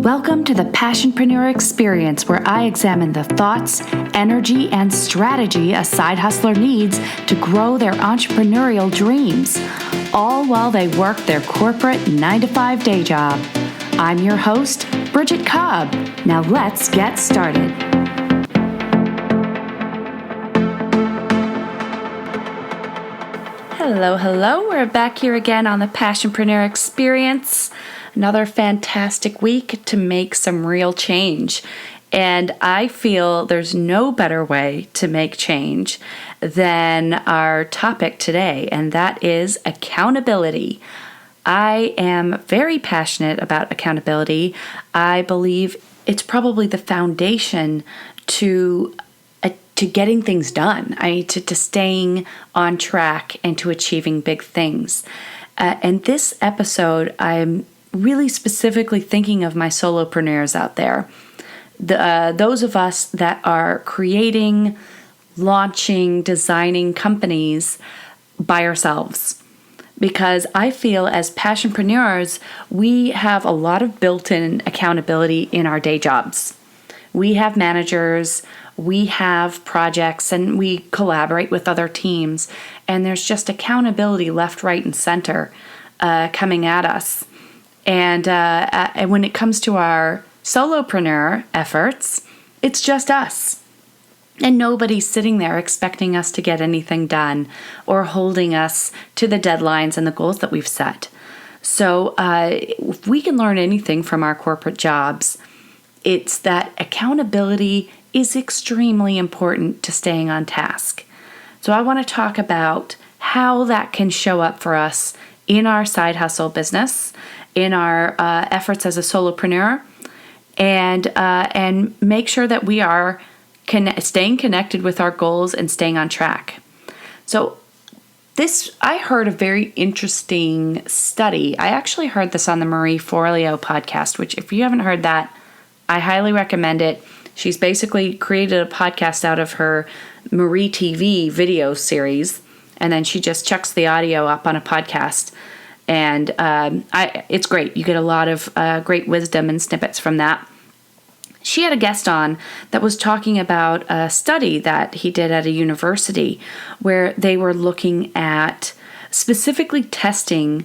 Welcome to the Passionpreneur Experience, where I examine the thoughts, energy, and strategy a side hustler needs to grow their entrepreneurial dreams, all while they work their corporate 9-to-5 day job. I'm your host, Bridget Cobb. Now let's get started. Hello. We're back here again on the Passionpreneur Experience. Another fantastic week to make some real change. And I feel there's no better way to make change than our topic today, and that is accountability. I am very passionate about accountability. I believe it's probably the foundation to getting things done, to staying on track and to achieving big things. And this episode, I'm really specifically thinking of my solopreneurs out there. Those of us that are creating, launching, designing companies by ourselves. Because I feel as passionpreneurs, we have a lot of built-in accountability in our day jobs. We have managers, we have projects, and we collaborate with other teams. And there's just accountability left, right, and center coming at us. And when it comes to our solopreneur efforts, it's just us. And nobody's sitting there expecting us to get anything done or holding us to the deadlines and the goals that we've set. So if we can learn anything from our corporate jobs, it's that accountability is extremely important to staying on task. So I want to talk about how that can show up for us in our side hustle business, in our efforts as a solopreneur, and make sure that we are staying connected with our goals and staying on track. So I heard a very interesting study. I actually heard this on the Marie Forleo podcast, which if you haven't heard that, I highly recommend it. She's basically created a podcast out of her Marie TV video series, and then she just chucks the audio up on a podcast. And it's great. You get a lot of great wisdom and snippets from that. She had a guest on that was talking about a study that he did at a university where they were looking at specifically testing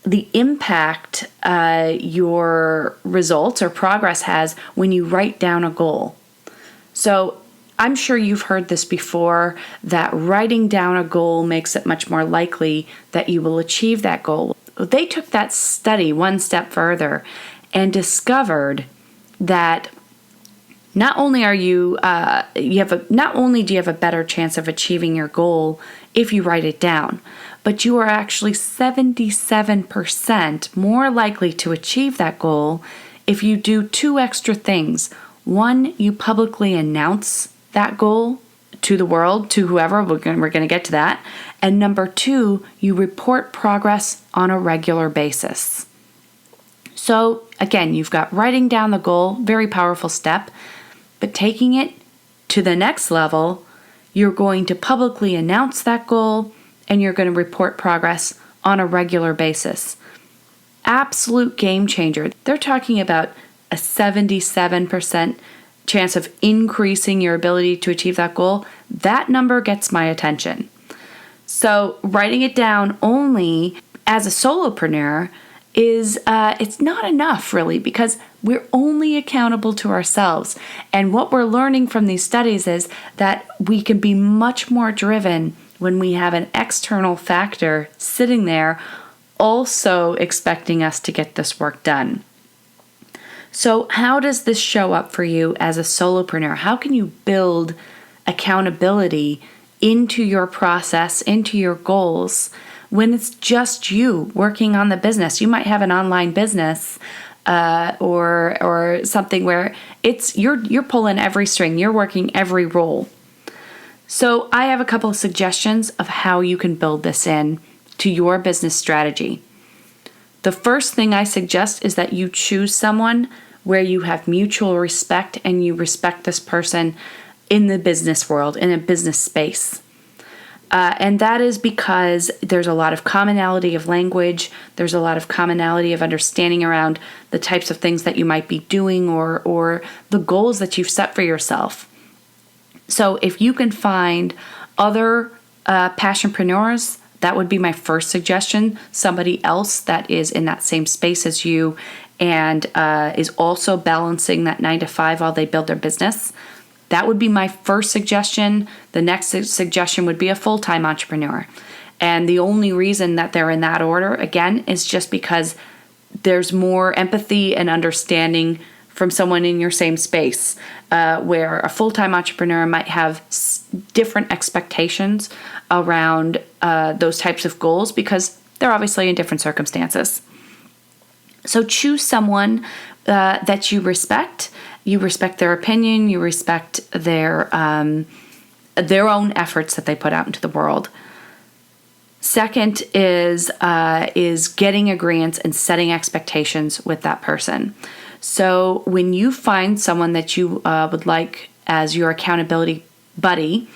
the impact your results or progress has when you write down a goal. So I'm sure you've heard this before, that writing down a goal makes it much more likely that you will achieve that goal. They took that study one step further and discovered that not only do you have a better chance of achieving your goal if you write it down, but you are actually 77% more likely to achieve that goal if you do two extra things. One, you publicly announce that goal to the world, to whoever, we're going to get to that. And number two, you report progress on a regular basis. So again, you've got writing down the goal, very powerful step, but taking it to the next level, you're going to publicly announce that goal and you're going to report progress on a regular basis. Absolute game changer. They're talking about a 77% chance of increasing your ability to achieve that goal. That number gets my attention. So writing it down only as a solopreneur is it's not enough really, because we're only accountable to ourselves. And what we're learning from these studies is that we can be much more driven when we have an external factor sitting there also expecting us to get this work done. So how does this show up for you as a solopreneur? How can you build accountability into your process, into your goals, when it's just you working on the business? You might have an online business or something where it's you're pulling every string, you're working every role. So I have a couple of suggestions of how you can build this in to your business strategy. The first thing I suggest is that you choose someone where you have mutual respect and you respect this person in the business world, in a business space. And that is because there's a lot of commonality of language. There's a lot of commonality of understanding around the types of things that you might be doing or the goals that you've set for yourself. So if you can find other passionpreneurs, that would be my first suggestion. Somebody else that is in that same space as you and is also balancing that 9 to 5 while they build their business. That would be my first suggestion. The next suggestion would be a full-time entrepreneur. And the only reason that they're in that order, again, is just because there's more empathy and understanding from someone in your same space, where a full-time entrepreneur might have different expectations around those types of goals because they're obviously in different circumstances. So choose someone that you respect. You respect their opinion. You respect their own efforts that they put out into the world. Second is getting agreements and setting expectations with that person. So when you find someone that you would like as your accountability buddy,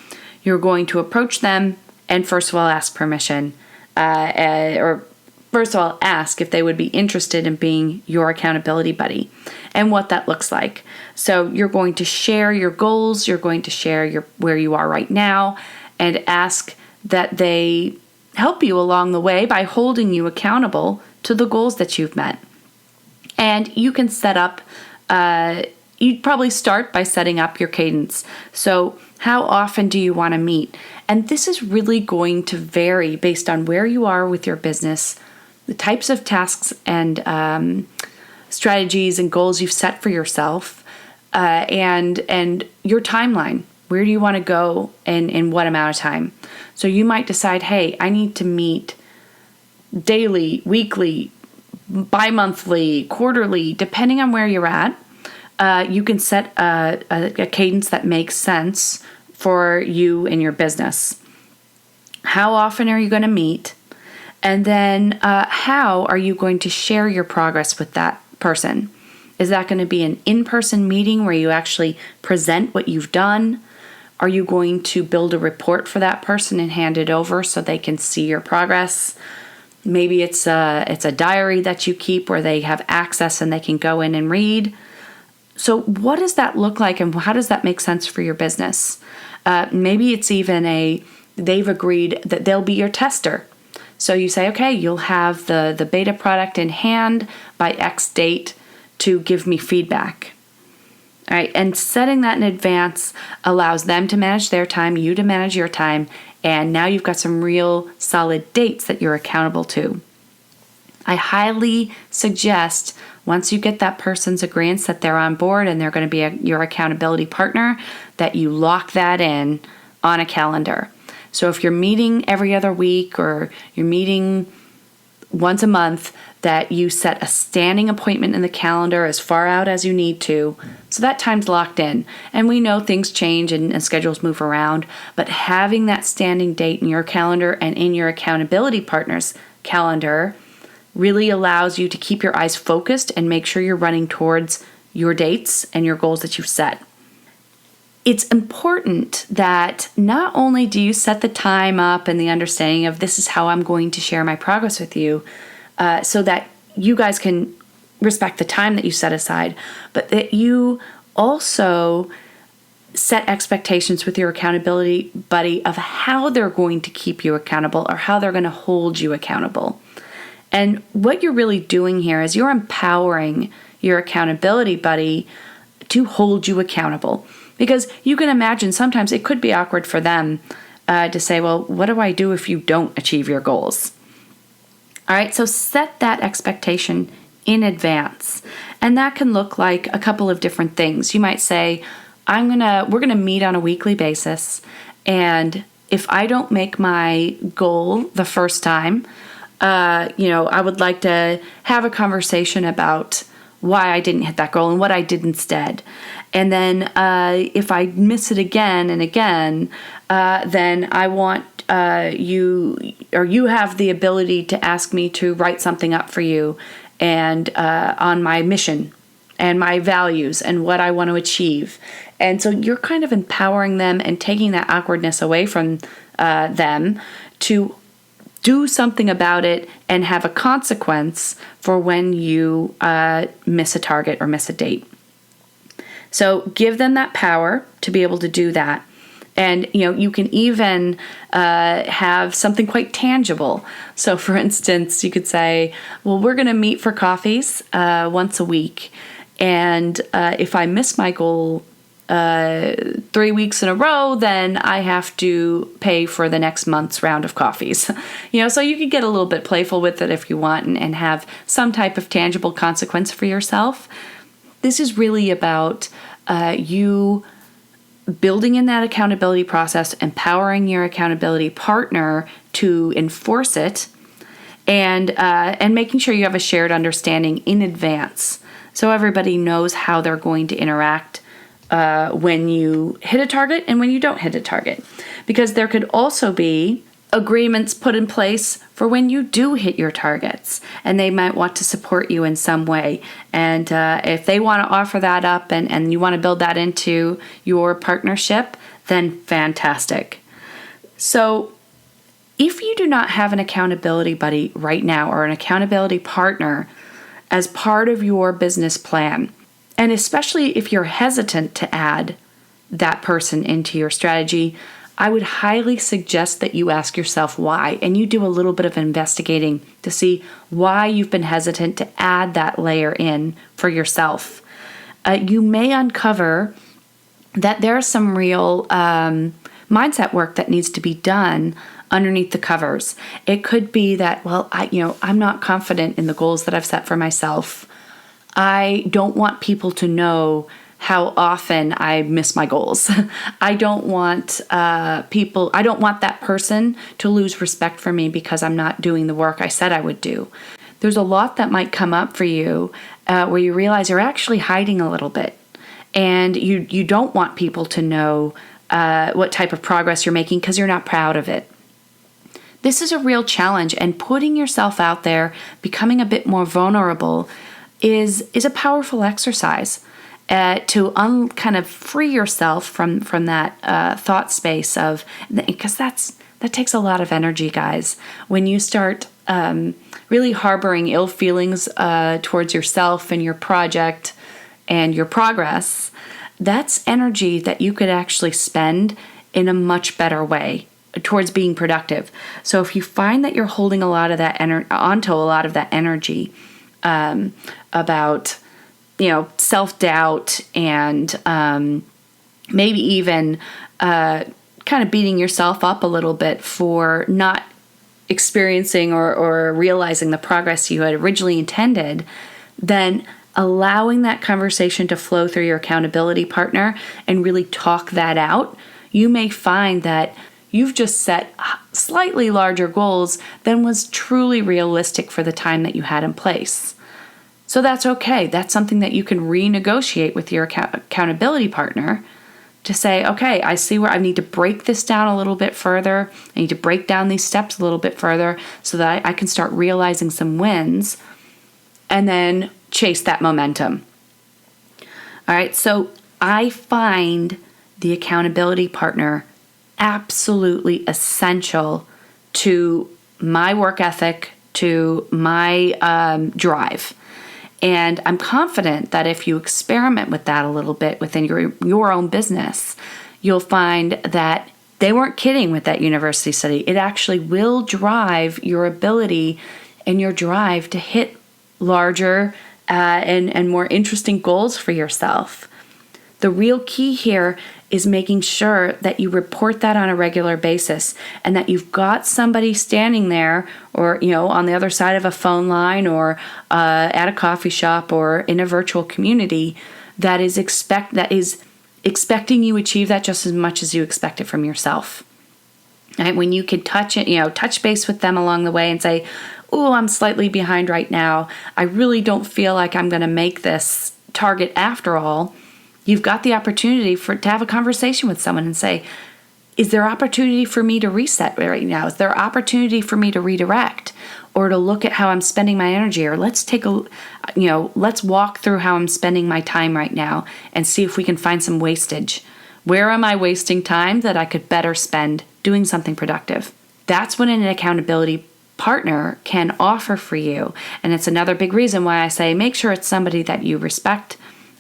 you're going to approach them and first of all ask permission, or first of all ask if they would be interested in being your accountability buddy and what that looks like. So you're going to share your goals, you're going to share where you are right now, and ask that they help you along the way by holding you accountable to the goals that you've met. And you can set up, you'd probably start by setting up your cadence. So how often do you want to meet? And this is really going to vary based on where you are with your business, the types of tasks and strategies and goals you've set for yourself, and your timeline. Where do you want to go and in what amount of time? So you might decide, hey, I need to meet daily, weekly, bi-monthly, quarterly, depending on where you're at. You can set a cadence that makes sense for you and your business. How often are you going to meet? And then how are you going to share your progress with that person? Is that going to be an in-person meeting where you actually present what you've done? Are you going to build a report for that person and hand it over so they can see your progress? Maybe it's a diary that you keep where they have access and they can go in and read. So what does that look like and how does that make sense for your business? Maybe it's even they've agreed that they'll be your tester. So you say, okay, you'll have the beta product in hand by X date to give me feedback. All right, and setting that in advance allows them to manage their time, you to manage your time, and now you've got some real solid dates that you're accountable to. I highly suggest once you get that person's agreement that they're on board and they're going to be your accountability partner, that you lock that in on a calendar. So if you're meeting every other week or you're meeting once a month, that you set a standing appointment in the calendar as far out as you need to, so that time's locked in. And we know things change and schedules move around, but having that standing date in your calendar and in your accountability partner's calendar really allows you to keep your eyes focused and make sure you're running towards your dates and your goals that you've set. It's important that not only do you set the time up and the understanding of this is how I'm going to share my progress with you, so that you guys can respect the time that you set aside, but that you also set expectations with your accountability buddy of how they're going to keep you accountable or how they're going to hold you accountable. And what you're really doing here is you're empowering your accountability buddy to hold you accountable. Because you can imagine sometimes it could be awkward for them to say, well, what do I do if you don't achieve your goals? All right, so set that expectation in advance. And that can look like a couple of different things. You might say, we're gonna meet on a weekly basis, and if I don't make my goal the first time, I would like to have a conversation about why I didn't hit that goal and what I did instead. And then if I miss it again and again, then I want you have the ability to ask me to write something up for you and on my mission and my values and what I want to achieve. And so you're kind of empowering them and taking that awkwardness away from them to do something about it and have a consequence for when you miss a target or miss a date. So give them that power to be able to do that. And, you can even have something quite tangible. So, for instance, you could say, well, we're going to meet for coffees once a week. And if I miss my goal 3 weeks in a row, then I have to pay for the next month's round of coffees. So you could get a little bit playful with it if you want and have some type of tangible consequence for yourself. This is really about you building in that accountability process, empowering your accountability partner to enforce it, and making sure you have a shared understanding in advance so everybody knows how they're going to interact when you hit a target and when you don't hit a target. Because there could also be agreements put in place for when you do hit your targets, and they might want to support you in some way. And if they want to offer that up and you want to build that into your partnership, then fantastic. So if you do not have an accountability buddy right now or an accountability partner as part of your business plan, and especially if you're hesitant to add that person into your strategy, I would highly suggest that you ask yourself why, and you do a little bit of investigating to see why you've been hesitant to add that layer in for yourself. You may uncover that there's some real mindset work that needs to be done underneath the covers. It could be that, well, I'm not confident in the goals that I've set for myself. I don't want people to know how often I miss my goals. I don't want I don't want that person to lose respect for me because I'm not doing the work I said I would do. There's a lot that might come up for you where you realize you're actually hiding a little bit, and you don't want people to know what type of progress you're making because you're not proud of it. This is a real challenge, and putting yourself out there, becoming a bit more vulnerable is a powerful exercise. To kind of free yourself from that thought space of, because that takes a lot of energy, guys. When you start really harboring ill feelings towards yourself and your project and your progress, that's energy that you could actually spend in a much better way towards being productive. So if you find that you're holding a lot of that onto a lot of that energy about self-doubt and maybe even kind of beating yourself up a little bit for not experiencing or realizing the progress you had originally intended, then allowing that conversation to flow through your accountability partner and really talk that out, you may find that you've just set slightly larger goals than was truly realistic for the time that you had in place. So that's okay. That's something that you can renegotiate with your accountability partner to say, okay, I see where I need to break this down a little bit further. I need to break down these steps a little bit further so that I can start realizing some wins and then chase that momentum. All right, so I find the accountability partner absolutely essential to my work ethic, to my drive. And I'm confident that if you experiment with that a little bit within your own business, you'll find that they weren't kidding with that university study. It actually will drive your ability and your drive to hit larger and more interesting goals for yourself. The real key here is making sure that you report that on a regular basis and that you've got somebody standing there or, on the other side of a phone line or at a coffee shop or in a virtual community that is expecting you achieve that just as much as you expect it from yourself. Right? When you can touch base with them along the way and say, oh, I'm slightly behind right now. I really don't feel like I'm going to make this target after all. You've got the opportunity to have a conversation with someone and say, is there opportunity for me to reset right now? Is there opportunity for me to redirect or to look at how I'm spending my energy? Or let's walk through how I'm spending my time right now and see if we can find some wastage. Where am I wasting time that I could better spend doing something productive. That's what an accountability partner can offer for you. And it's another big reason why I say make sure it's somebody that you respect.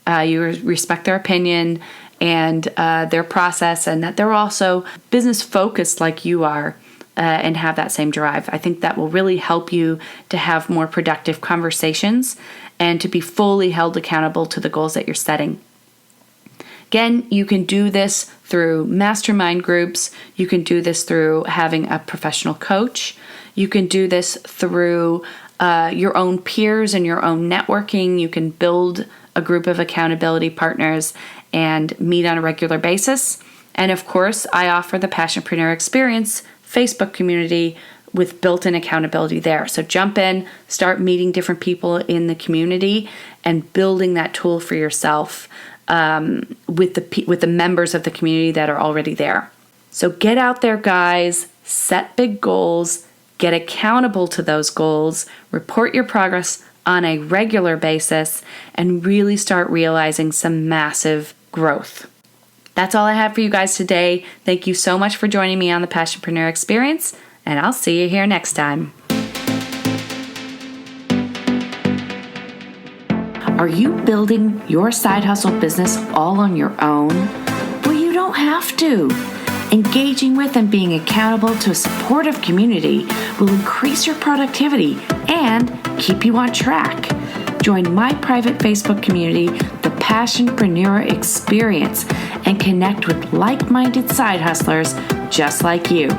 You respect their opinion and their process, and that they're also business focused like you are and have that same drive. I think that will really help you to have more productive conversations and to be fully held accountable to the goals that you're setting. Again, you can do this through mastermind groups. You can do this through having a professional coach. You can do this through your own peers and your own networking. You can build a group of accountability partners and meet on a regular basis. And of course, I offer the Passionpreneur Experience Facebook community with built-in accountability there. So jump in, start meeting different people in the community and building that tool for yourself with the members of the community that are already there. So get out there, guys, set big goals, get accountable to those goals, report your progress on a regular basis, and really start realizing some massive growth. That's all I have for you guys today. Thank you so much for joining me on the Passionpreneur Experience, and I'll see you here next time. Are you building your side hustle business all on your own? Well, you don't have to. Engaging with and being accountable to a supportive community will increase your productivity and keep you on track. Join my private Facebook community, the Passionpreneur Experience, and connect with like-minded side hustlers just like you.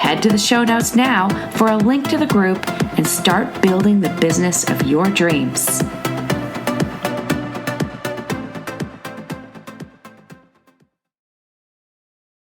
Head to the show notes now for a link to the group and start building the business of your dreams.